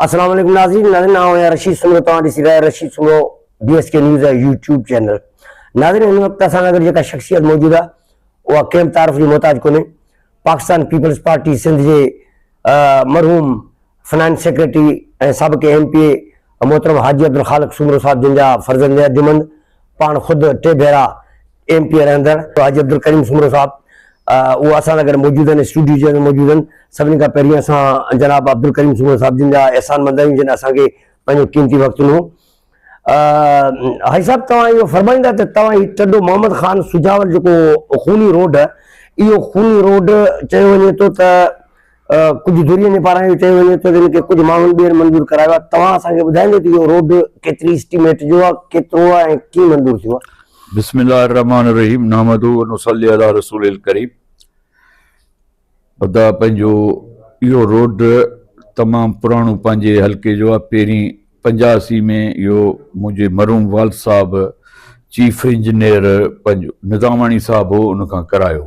अस्सलाम वालेकुम नाज़रीन, नाम है रशीद सुमरो, तव्हां ॾिसी रहिया Rashid Soomro BSK news YouTube channel. नाज़रीन, हिन वक़्तु असां सां गॾु जेका शख़्सियत मौजूदु आहे उहा कंहिं तारीफ़ जी मोहताज कोन्हे। पाकिस्तान पीपल्स पार्टी सिंध जे मरहूम फाइनेंस सेक्रेटरी ऐं साबिक़ MPA मोहतरम हाजी अब्दुल ख़ालिक सुमरो साहिब, जिन जा फर्ज़ंद जुमंद पाण ख़ुदि टे भेरा MPA रहंदड़ हाजी अब्दुल करीम सुमरो साहिब, उहे असां सां गॾु मौजूदु आहिनि, स्टूडियो जे अंदरि मौजूदु आहिनि। सभिनी खां पहिरीं असां जनाब अब्दुल करीम सुमरो साहिब, जिन जा एहसानमंद आहियूं, जिन असांखे पंहिंजो कीमती वक़्तु ॾिनो। हाजी साहिब, तव्हां इहो फरमाईंदा त तव्हां हीउ टड्डो मोहम्मद ख़ान सुजावल जेको खूनी रोड, इहो खूनी रोड चयो वञे थो त कुझु दुरियुनि जे पारां चयो वञे थो त हिनखे कुझु माण्हुनि ॿीहर मंज़ूर करायो आहे। तव्हां असांखे ॿुधाईंदो त इहो रोड केतिरी एस्टीमेट जो आहे, केतिरो आहे ऐं कीअं मंज़ूर थियो आहे? बिस्मिल्लाहिर्रहमानिर्रहीम, नहमदु व नुसल्ली अला रसूलिल करीम। ख़ुदा पंहिंजो इहो रोड तमामु पुराणो पंहिंजे हल्के जो आहे। पहिरीं 85 में इहो मुंहिंजे मरहूम वाल साहब चीफ इंजीनियर पंहिंजो निज़ामाणी साहिबु हो, उनखां करायो।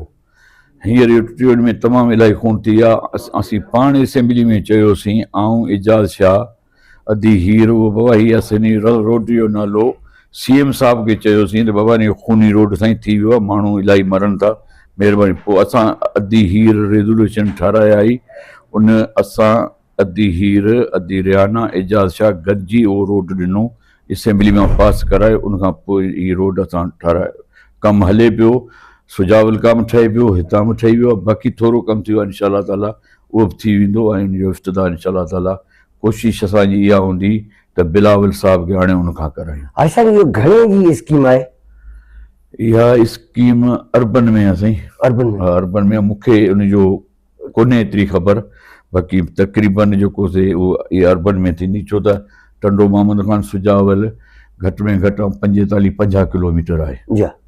हींअर इहो टियों में तमामु इलाही खून थी आहे। असीं पाण असेंबली में चयोसीं, आऊं एजाज़ शाह अदी हीर, उहो बाबा हीअ असांजी रोड जो नालो CM साहिब खे चयोसीं त बाबा इहो खूनी रोड साईं थी वियो आहे, माण्हू इलाही मरनि था, महिरबानी। पोइ असां अदी हीर रेज़ोल्यूशन ठाराई, उन असां अदी हीर अदी रियाना एजाज़ शाह गॾिजी उहो रोड ॾिनो, असेंबली मां पास करायो। उनखां पोइ हीअ रोड असां ठारायो, कमु हले पियो, सुजावल कमु ठहे पियो, हितां बि ठही वियो आहे, बाक़ी थोरो कमु थी वियो आहे, इंशा अल्लाह ताला उहो बि थी वेंदो ऐं उनजो इफ़्तिताह इंशा अल्लाह ताला। कोशिशि असांजी इहा हूंदी त बिलावल साहिब खे हाणे उनखां करायूं। अच्छा, इहो घणे जी स्कीम आहे? इहा स्कीम अर्बन में आहे साईं, अर्बन में। मूंखे उनजो कोन्हे एतिरी ख़बर, बाक़ी तक़रीबन जेको से उहो इहा अर्बन में थींदी, छो त टंडो मोहम्मद ख़ान सुजावल घटि में घटि 45-50 किलोमीटर आहे।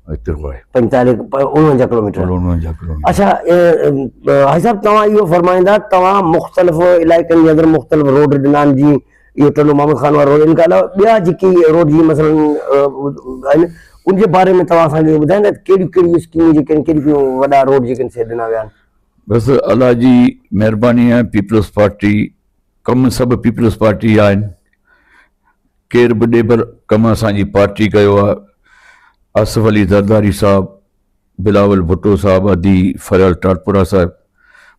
एतिरो आहे, 45-49 किलोमीटर। 49 किलोमीटर। अच्छा हाजी साहिब, तव्हां इहो फरमाईंदा, तव्हां मुख़्तलिफ़ इलाइक़नि जे अंदरि मुख़्तलिफ़ रोड ॾिना आहिनि, जीअं इहो टंडो मोहम्मद ख़ान वारो रोड, इन खां अलावा ॿिया जेकी रोड जी मसइलन आहिनि उनजे बारे में तव्हां असांखे ॿुधाईंदा कहिड़ियूं कहिड़ियूं स्कीमूं जेके आहिनि, कहिड़ियूं कहिड़ियूं वॾा रोड जेके आहिनि से ॾिना विया आहिनि? बसि अलाह जी महिरबानी आहे, पीपल्स पार्टी कमु सभु पीपल्स पार्टी आहिनि, केरु बि ॾेबर कमु असांजी पार्टी कयो आहे। आसिफ अली ज़रदारी साहिबु, बिलावल भुट्टो साहिबु, अदी फरियाल टाटपुरा साहिबु,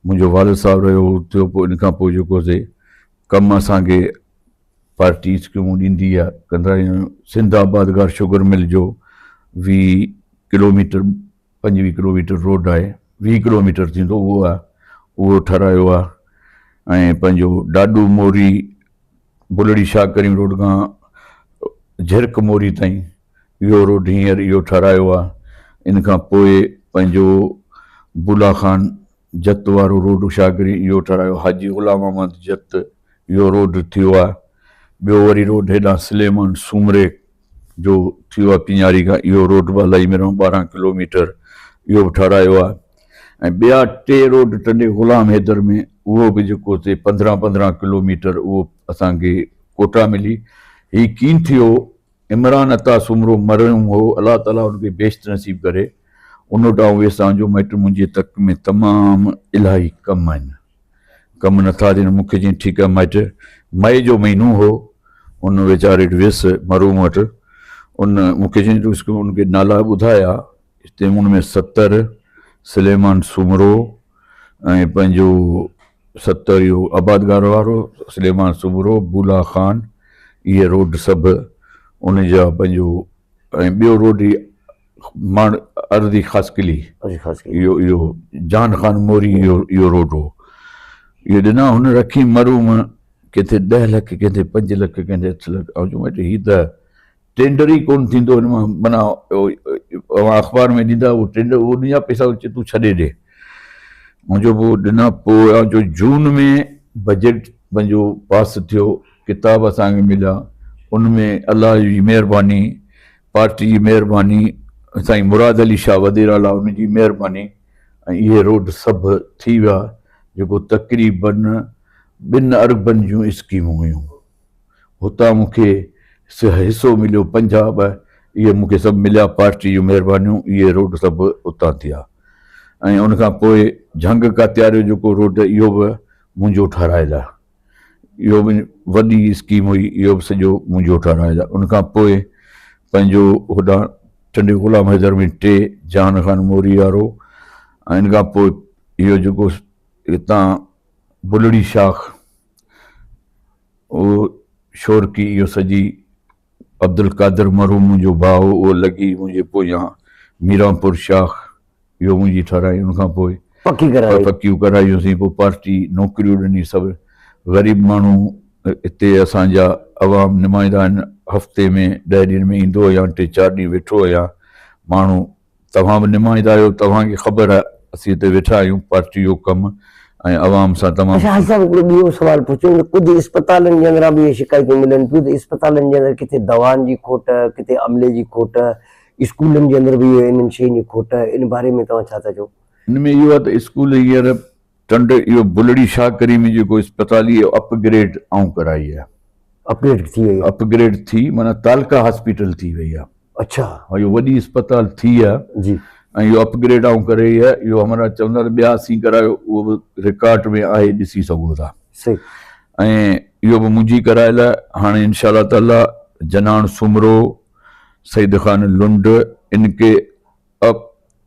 मुंहिंजो वालिद साहिबु रहियो थियो। पोइ इन खां पोइ जेको से कमु असांखे पार्टी स्कीमूं ॾींदी आहे, कंदा आहियूं। सिंध आबादगार शुगर मिल जो 20 किलोमीटर 25 किलोमीटर रोड आहे, 20 किलोमीटर थींदो उहो आहे, उहो ठारायो आहे। ऐं पंहिंजो ॾाॾू मोरी बुलड़ी शाह करीम रोड खां झिरक मोरी ताईं इहो रोड हींअर इहो ठारायो आहे। इन खां पोइ पंहिंजो बुला ख़ान जत वारो रोड शाहगरी इहो ठारायो, हाजी ग़ुलाम अहमद जत इहो रोड थियो आहे। ॿियो वरी रोड हेॾां सुलेमान सूमरे जो थियो आहे, पिञारी खां, इहो रोड बि इलाही में 12 किलोमीटर इहो बि ठारायो आहे। ऐं ॿिया 3 रोड टंडे ग़ुलाम हैदर में, उहो बि जेको थिए 15 किलोमीटर, उहो असांखे कोटा मिली। हीउ कीअं थियो, इमरान अता सुमरो मरहूम हो, अलाह ताला उनखे बेश्त नसीब करे। उन वटां उहे असांजो माइट मुंहिंजे तक में तमामु इलाही कमु आहिनि, कमु नथा ॾियनि। मूंखे जीअं ठीकु आहे, माइट मई जो महीनो हो, उन वीचारे वियुसि मरहूम वटि, उन मूंखे जीअं उनखे नाला ॿुधाया, हिते उनमें 70 सुलेमान सूमरो ऐं पंहिंजो 70 इहो आबादगार वारो सुलेमान सूमरो, बुला ख़ान, इहे रोड सभु उन जा पंहिंजो। ऐं ॿियो रोड माण अर्दी ख़ासि किली, इहो जान ख़ान मोरी, इहो रोड हो, इहो ॾिना हुन रखी मरहूम। किथे 10 लख, किथे 5 लख, किथे 8 लख। ऐं चयो माइट हीअ त टेंडर ई कोन थींदो हिन मां, माना अख़बार में ॾींदा उहो टेंडर, उहो ॾींदा पैसा अचे तूं छॾे ॾे। मुंहिंजो पोइ ॾिना। पोइ जो जून में बजट पंहिंजो पास थियो, किताब असांखे मिलिया, उनमें अलाह जी महिरबानी, पार्टी जी महिरबानी, साईं मुराद अली शाह वदेराला उनजी महिरबानी, ऐं इहे रोड सभु थी विया, जेको तक़रीबन 2 अरबन जूं स्कीमूं हुयूं। हुतां मूंखे हिसो मिलियो 50, इहे मूंखे सभु मिलिया, पार्टी जूं महिरबानियूं, इहे रोड सभु उतां थिया। ऐं उनखां पोइ झंग का तयारियो जेको रोड, इहो बि मुंहिंजो ठारायल आहे। इहो बि वॾी स्कीम हुई, इहो बि सॼो मुंहिंजो ठारायल आहे। उनखां पोइ पंहिंजो होॾां टंडे ग़ुलाम हैदर में 3 जहान ख़ान मोरी वारो, ऐं इन खां पोइ इहो जेको हितां बुलड़ी शाख उहो शोरकी, इहो सॼी अब्दुल कादिर मरहूम मुंहिंजो भाउ, उहो लॻी मुंहिंजे पोयां मीरापुर शाख, इहो मुंहिंजी ठाराई। उनखां पोइ पकियूं करायूंसीं, पोइ पार्टी नौकरियूं ॾिनी। सभु ग़रीब माण्हू हिते असांजा अवाम नुमाइंदा आहिनि, हफ़्ते में 10 ॾींहंनि में ईंदो या 3-4 ॾींहं वेठो या माण्हू, तव्हां बि नुमाइंदा आहियो, तव्हांखे ख़बर आहे असीं हिते वेठा आहियूं पार्टी जो कमु ऐं अवाम सां तमामु। ॿियो सवाल पुछो, कुझु इस्पतालनि जे अंदरां बि इहे शिकायतूं मिलनि पियूं त इस्पतालनि जे अंदरि किथे दवाउनि जी खोट, किथे अमले जी खोट, स्कूलनि जे अंदरि बि इन्हनि शयुनि जी खोट, इन बारे में तव्हां छा था चओ? हिन में इहो आहे त स्कूल हींअर टंड इहो बुलड़ी शाहकरी में जेको इस्पताल इहो अपग्रेड आऊं कराई आहे, अपग्रेड थी माना तालका हॉस्पिटल थी वई आहे। अच्छा, इहो वॾी इस्पताल थी आहे जी, ऐं इहो अपग्रेड आऊं करे आहे। इहो हमारा चवंदा त ॿिया असीं करायो, उहो बि रिकॉर्ड में आहे, ॾिसी सघो था। ऐं इहो बि मुंहिंजी करायल आहे। हाणे इंशाअल्लाह ताला जनान सुमरो, सईद खान लुंड, इनके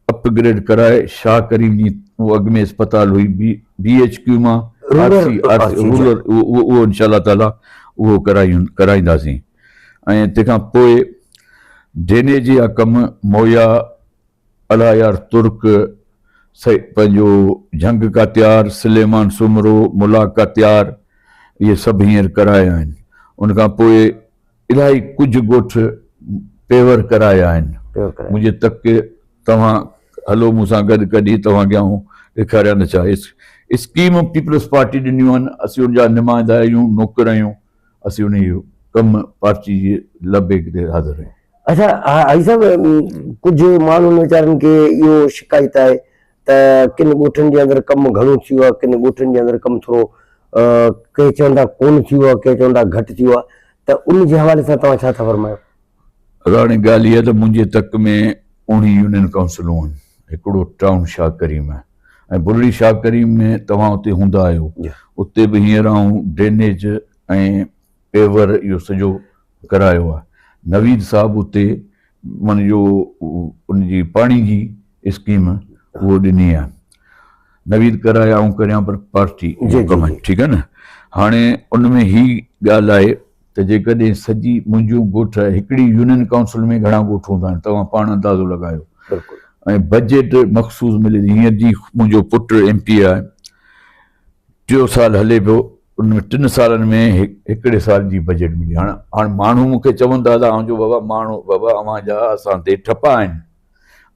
अपग्रेड कराए शाह करीम जी, उहो अॻु में इस्पताल हुई BHQ मां रूरल, उहो इंशाअल्लाह ताला उहो कराईंदासीं। ऐं तंहिंखां पोइ ड्रेनेज जा कमु मोया, अलायार तुर्क, पंहिंजो झंग कात्यार, सुलेमान सुमरो, मुला कात्यार, इहे सभु हींअर कराया आहिनि। उनखां पोइ इलाही कुझु ॻोठ पेवर कराया आहिनि। मुंहिंजे तक तव्हां हलो मूंसां गॾु, कॾहिं तव्हांखे आऊं ॾेखारिया न चाहे। स्कीम पीपल्स पार्टी ॾिनियूं आहिनि, असीं उनजा नुमाइंदा आहियूं, नौकर आहियूं, असीं उन जो कमु पार्टी जे लबे ते हाज़िर आहियूं। अच्छा हाजी साहब, कुझु माण्हुनि वीचारनि खे इहो शिकायत आहे त किन ॻोठनि जे अंदरि कमु घणो थी वियो आहे, किन ॻोठनि जे अंदरि कमु थोरो के चवंदा कोन थी वियो आहे, के चवंदा घटि थी वियो आहे, त उन जे हवाले सां तव्हां छा था फरमायो? हाणे ॻाल्हि इहा त मुंहिंजे तक में 19 यूनियन काउंसिलूं आहिनि, हिकिड़ो टाउन शाह करीम आहे ऐं बुलड़ी शाह करीम में तव्हां उते हूंदा आहियो, उते बि हींअर आऊं ड्रेनेज ऐं पेवर इहो सॼो करायो आहे। नवीद साहब उते मन जो उनजी पाणी जी स्कीम उहो ॾिनी आहे, नवीद कराया ऐं करियां पर पार्टी कमु, ठीकु आहे न। हाणे उन में ही ॻाल्हि आहे त जेकॾहिं सॼी मुंहिंजूं ॻोठ, हिकिड़ी यूनियन काउंसिल में घणा ॻोठ हूंदा आहिनि, तव्हां पाण अंदाज़ो लॻायो, ऐं बजट मख़सूस मिले थी। हींअर जी मुंहिंजो पुटु MP आहे, 3 साल हले पियो, उनमें 3 सालनि में हिकिड़े साल जी बजट मिली। हाणे माण्हू मूंखे चवंदा त आऊं जो बाबा माण्हू बाबा अव्हां जा असां ते ठपा आहिनि,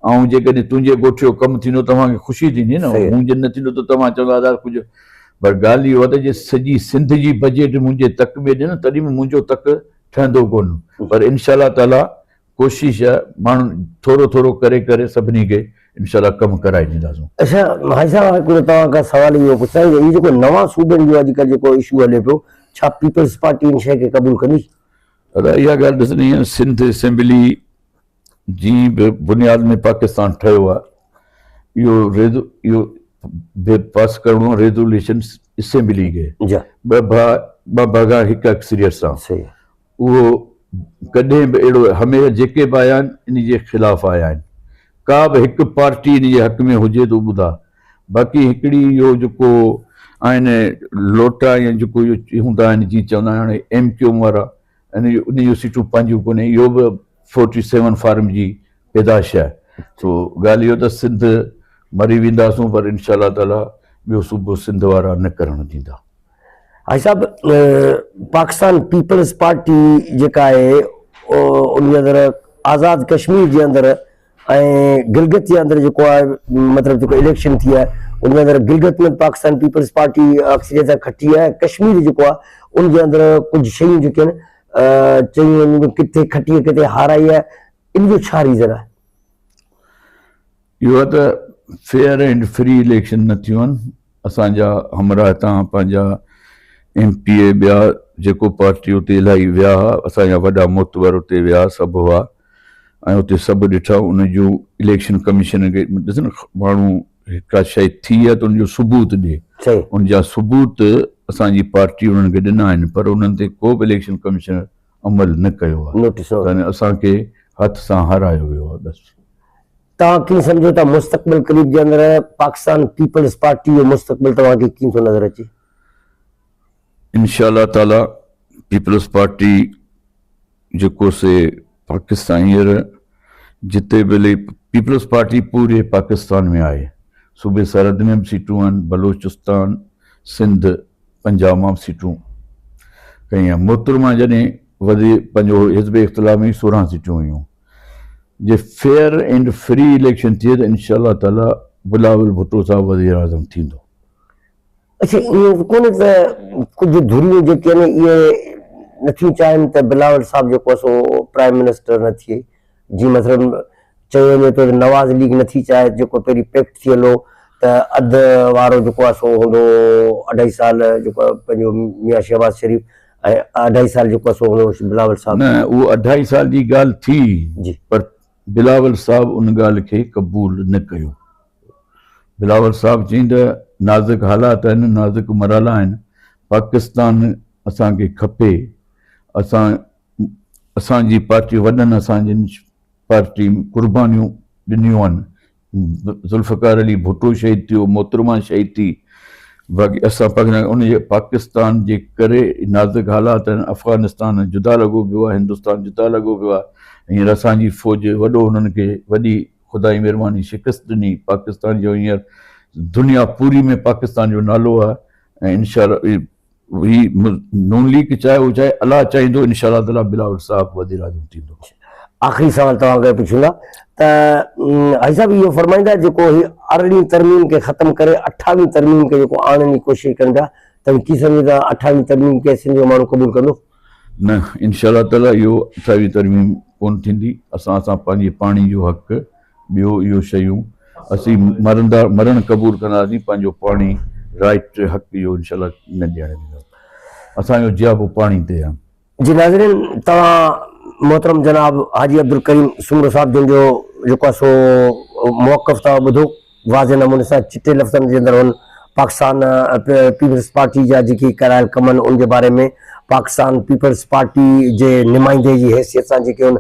ऐं जेकॾहिं तुंहिंजे ॻोठ जो कमु थींदो तव्हांखे ख़ुशी थींदी न, मुंहिंजे न थींदो त तव्हां चवंदा दादा कुझु। पर ॻाल्हि इहो आहे त जे सॼी सिंध जी बजट मुंहिंजे तक में ॾिए न, तॾहिं बि मुंहिंजो तक ठहंदो कोन। पर इंशाअल्लाह ताला कोशिश आहे, माण्हू थोरो थोरो करे करे सभिनी खे इंशाअल्लाह कमु कराए ॾींदासीं। अच्छा हाजी साहब, हिकिड़ो तव्हां खां सवाल इहो पुछां, इहो जेको नवां सूबनि जो अॼुकल्ह जेको इशू हले पियो, छा पीपल्स पार्टी इन शइ खे क़बूल कंदी? दादा इहा ॻाल्हि ॾिसणी आहे, सिंध असेंबली जी बि बुनियाद में पाकिस्तान ठहियो आहे, इहो पास करिणो आहे रेज़ोल्यूशन असेंबली खे, ॿ भाॻा हिकु अक्सरियत सां। उहो कॾहिं बि अहिड़ो हमेशह जेके बि आया आहिनि इन जे ख़िलाफ़ आया आहिनि, का बि हिकु पार्टी इन जे हक़ में हुजे त ॿुधा। बाक़ी हिकिड़ी इहो जेको आहिनि लोटा या जेको इहो हूंदा आहिनि, जीअं चवंदा आहिनि हाणे MQ वारा, उन जूं सीटूं पंहिंजूं कोन्हे, इहो बि 47 फार्म जी पैदाश आहे। तो ॻाल्हि इहो त सिंध मरी वेंदासूं, पर इंशाअल्लाह ताला ॿियो सूबो सिंध वारा न करणु ॾींदा। हाजी साहब, पाकिस्तान पीपल्स पार्टी जेका आहे उन जे अंदरि आज़ाद कश्मीर जे अंदरि ऐं गिलगित जे अंदरि जेको आहे, मतिलबु जेको इलेक्शन थी आहे उन जे अंदरि गिलगित में पाकिस्तान पीपल्स पार्टी अक्सरियत खटी आहे, कश्मीर जेको आहे उन जे अंदरि कुझु शयूं जेके आहिनि चयूं किथे खटी आहे किथे हाराई आहे, इन जो छा रीज़न आहे? इहो त फेयर एंड फ्री इलेक्शन न थियूं आहिनि। असांजा हमरा हितां पंहिंजा MPA ॿिया जेको पार्टी उते इलाही विया हुआ, असांजा वॾा मोतबर उते विया, सभु हुआ ऐं उते सभु ॾिठा उन जूं इलेक्शन कमीशन खे। ॾिस न, माण्हू हिका शइ थी आहे त उनजो सबूत ॾिए, उनजा सबूत असांजी पार्टी उन्हनि खे ॾिना आहिनि पर उन्हनि ते को बि इलेक्शन कमिशनर अमल न कयो आहे नोटिस त असांखे हथ सां हारायो वियो आहे बसि। तव्हां कीअं सम्झो था मुस्तक़बिल करीब जे अंदरि पाकिस्तान पीपल्स पार्टी जो मुस्तक़बिल तव्हांखे कीअं थो नज़र अचे? इंशाअल्लाह ताला पीपल्स पार्टी जेको से पाकिस्तान हींअर जिते बि पीपल्स पार्टी पूरे पाकिस्तान में आहे, सूबे सरहद में बि सीटूं आहिनि, बलोचिस्तान सिंध पंजाब मां बि सीटूं कई आहे। मोहतरमा जॾहिं वधी पंहिंजो हिज़्ब इख़्तिलाफ़ में 16 सीटूं हुयूं। जे फेयर एंड फ्री इलेक्शन थिए त इंशाअल्लाह ताला बिलावल भुट्टो साहिबु वज़ीर आज़म थींदो। अच्छा, ईअं कोन्हे त कुझु धुरियूं जेके आहिनि इहे नथियूं चाहिनि त बिलावल साहिबु जेको आहे सो प्राइम मिनिस्टर न थिए? जीअं मतिलबु चयो वञे थो त नवाज़ लीग नथी चाहे, जेको पहिरीं पैक्ट थियल हो त अधु वारो जेको आहे सो हूंदो 2.5 साल जेको आहे पंहिंजो मियां शहबाज़ शरीफ़ ऐं 2.5 साल जेको आहे सो हूंदो बिलावल साहिबु। न, उहो 2.5 साल जी ॻाल्हि थी जी, पर बिलावल साहिबु उन ॻाल्हि खे क़बूल न कयो। बिलावल साहिबु चई त नाज़ुक हालात आहिनि, नाज़ुक मराला आहिनि, पाकिस्तान असांखे खपे, असांजी पार्टी वॾनि असांजी पार्टी कुर्बानियूं ॾिनियूं आहिनि। ज़ुल्फ़कार अली भुट्टो शहीद थियो, मोहतरमा शहीद थी, बाक़ी असां उनजे पाकिस्तान जे करे नाज़ुक हालात आहिनि। अफ़गानिस्तान जुदा लॻो पियो आहे, हिंदुस्तान जुदा लॻो पियो आहे। हींअर असांजी फ़ौज वॾो हुननि खे वॾी ख़ुदा जी महिरबानी शिकस्त ॾिनी। पाकिस्तान जो हींअर दुनिया पूरी में पाकिस्तान जो नालो आहे ऐं इंशाअल्लाह ही नून लीग चाहे उहो चाहे अलाह चाहींदो इंशाअल्लाह ताला बिलावल साहिबु वज़ीर आज़म थींदो। आख़िरी सवाल तव्हांखे पुछूंगा त हाजी साहिबु इहो फरमाईंदा जेको 18वीं तरमीम खे ख़तमु करे 28वीं तरमीम खे जेको आणण जी कोशिशि कनि पिया, त कीअं सम्झो 28वीं तरमीम खे सिंध जो माण्हू क़बूल कंदो? न, इंशाअल्लाह ताला इहो 28वीं तरमीम कोन थींदी। असां पंहिंजे पाणी जो हक़, ॿियो इहो शयूं असीं मरण क़बूल कंदासीं, पंहिंजो पाणी राइट हक़ इहो इंशाअल्लाह न ॾियणु ॾींदासीं। असांजो जियाबो पाणी ते आहे। जी नाज़रीन, तव्हां मोहतरम जनाब हाजी अब्दुल करीम सुमरो साहिबु जिन जो जेको आहे सो मौक़िफ़ तव्हां ॿुधो, वाज़े नमूने सां चिटे लफ़्ज़नि जे अंदरि हुन पाकिस्तान पीपल्स पार्टी जा जेके करायल कम आहिनि उन जे बारे में, पाकिस्तान पीपल्स पार्टी जे नुमाइंदे जी हैसियत सां जेके हुन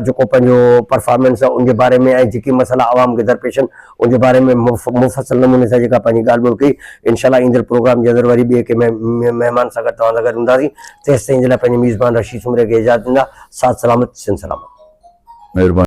जेको पंहिंजो परफॉर्मेंस आहे उन जे बारे में ऐं जेके मसइला आवाम खे दरपेश आहिनि उन जे बारे में मुफ़सल नमूने सां जेका पंहिंजी ॻाल्हि ॿोल कई। इंशाअल्लाह ईंदड़ प्रोग्राम जे अंदरि वरी ॿिए के महिमान सां गॾु तव्हां सां गॾु हूंदासीं। तेसिताईं जे लाइ पंहिंजे मेज़बान रशीद सुमरे खे इजाज़त ॾींदा। साथ सलामत, सिंध सलामत, महिरबानी।